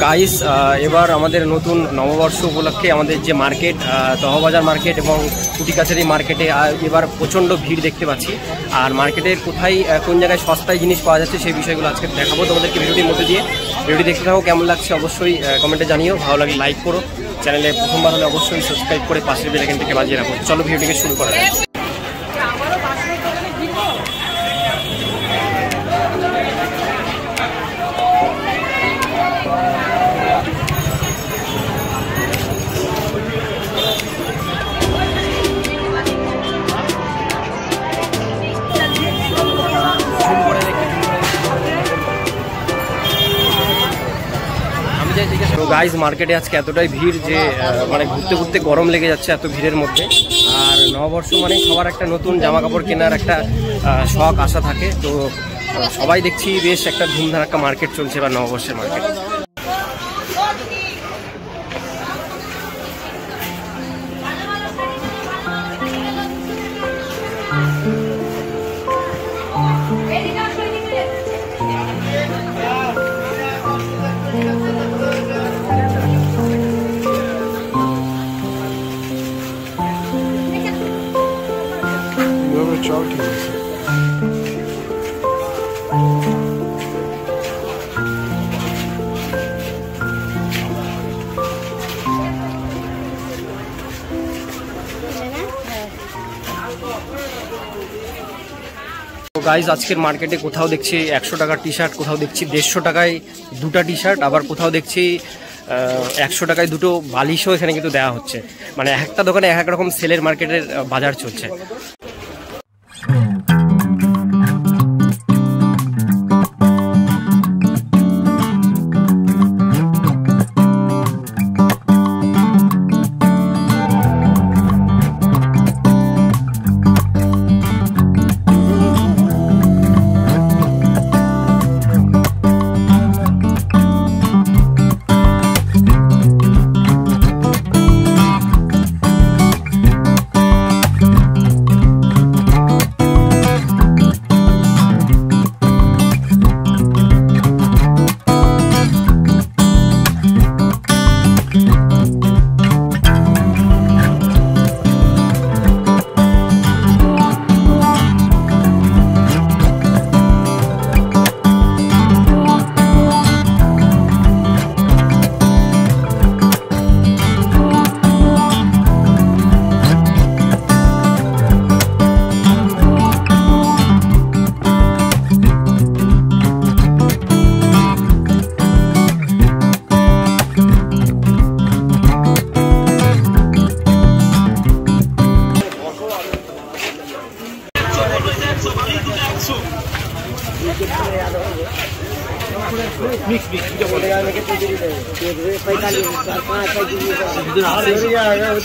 Guys, এবার আমাদের নতুন নববর্ষ উপলক্ষে আমাদের যে মার্কেট, তহবাজার মার্কেট এবং কুটিকাছারি মার্কেটে এবার প্রচণ্ড ভিড় দেখতে পাচ্ছি। আর মার্কেটের কোথায় কোন জায়গায় সস্তায় জিনিস পাওয়া যাচ্ছে সেই বিষয়গুলো আজকে দেখাবো তোমাদেরকে ভিডিওটির মধ্যে দিয়ে। ভিডিওটি দেখতে থাকো, কেমন লাগছে অবশ্যই কমেন্টে জানিও, ভালো লাগলে লাইক করো, চ্যানেলে প্রথমবার হলে অবশ্যই সাবস্ক্রাইব করে পাশের বেল আইকনটিকে বাজিয়ে রাখো। চলো ভিডিওটিকে শুরু করা যাক। তো গাইজ, মার্কেটে আজকে এতটাই ভিড় যে মানে ঘুরতে ঘুরতে গরম লেগে যাচ্ছে এত ভিড়ের মধ্যে। আর নববর্ষ মানে সবার একটা নতুন জামা কাপড় কেনার একটা শখ আশা থাকে। তো সবাই দেখছি বেশ একটা ধুমধাম একটা মার্কেট চলছে এবার নববর্ষের মার্কেট। গাইজ, আজকের মার্কেটে কোথাও দেখছি 100 টাকার টি শার্ট, কোথাও দেখছি 150 টাকায় দুটা টি শার্ট, আবার কোথাও দেখছি 100 টাকায় দুটো বালিশও এখানে কিন্তু দেওয়া হচ্ছে। মানে একটা দোকানে এক এক রকম সেলের মার্কেটের বাজার চলছে।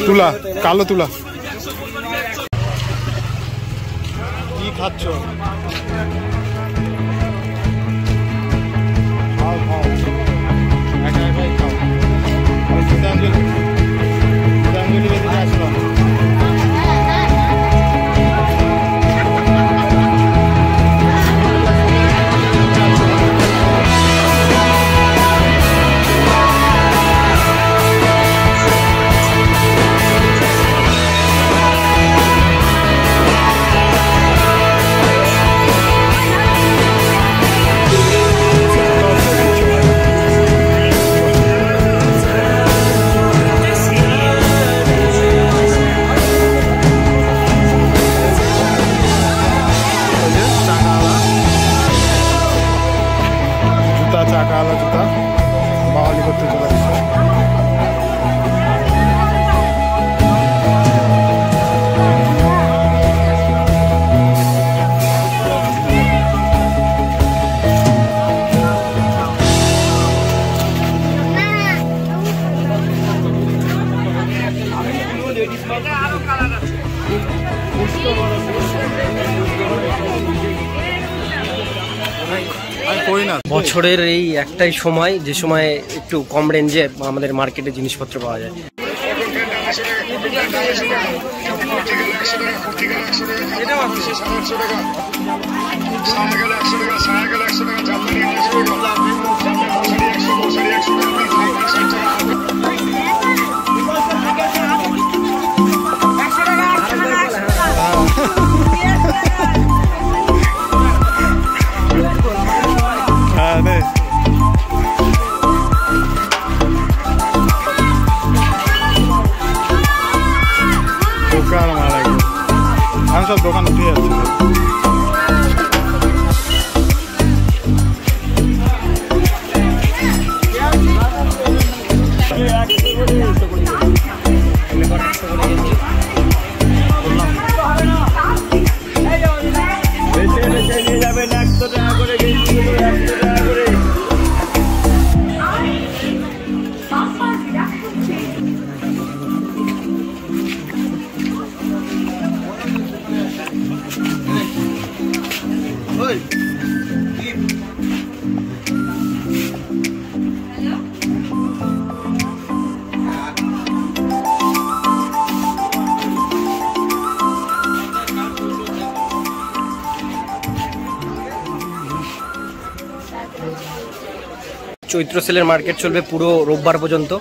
তুলা, কালো তুলা কি খাচ্ছ? খাও খাও, একা একাই খাও। গীতাঞ্জলি বেদিতে আসলাম। চাকাওয়ালা জুতা বাঙালি করতে চলে আসছে। বছরের এই একটাই সময় যে সময় একটু কম রেঞ্জে আমাদের মার্কেটে জিনিসপত্র পাওয়া যায়। সব দোকান উঠে যাচ্ছে। চৈত্র সেলের মার্কেট চলবে পুরো রোববার পর্যন্ত।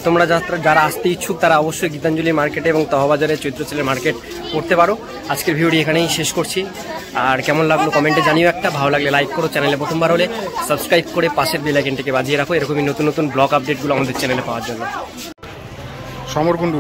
তোমরা যারা আসতে ইচ্ছুক তারা অবশ্যই গীতাঞ্জলি মার্কেটে এবং তহবাজারে চৈত্র সেলের মার্কেট করতে পারো। আজকের ভিডিওটি এখানেই শেষ করছি। আর কেমন লাগলো কমেন্টে জানিও একটা, ভালো লাগলে লাইক করো, চ্যানেলে প্রথমবার হলে সাবস্ক্রাইব করে পাশের বেল আইকনটিকে বাজিয়ে রাখো এরকমই নতুন নতুন ব্লগ আপডেটগুলো আমাদের চ্যানেলে পাওয়ার জন্য। সমরকুণ্ডু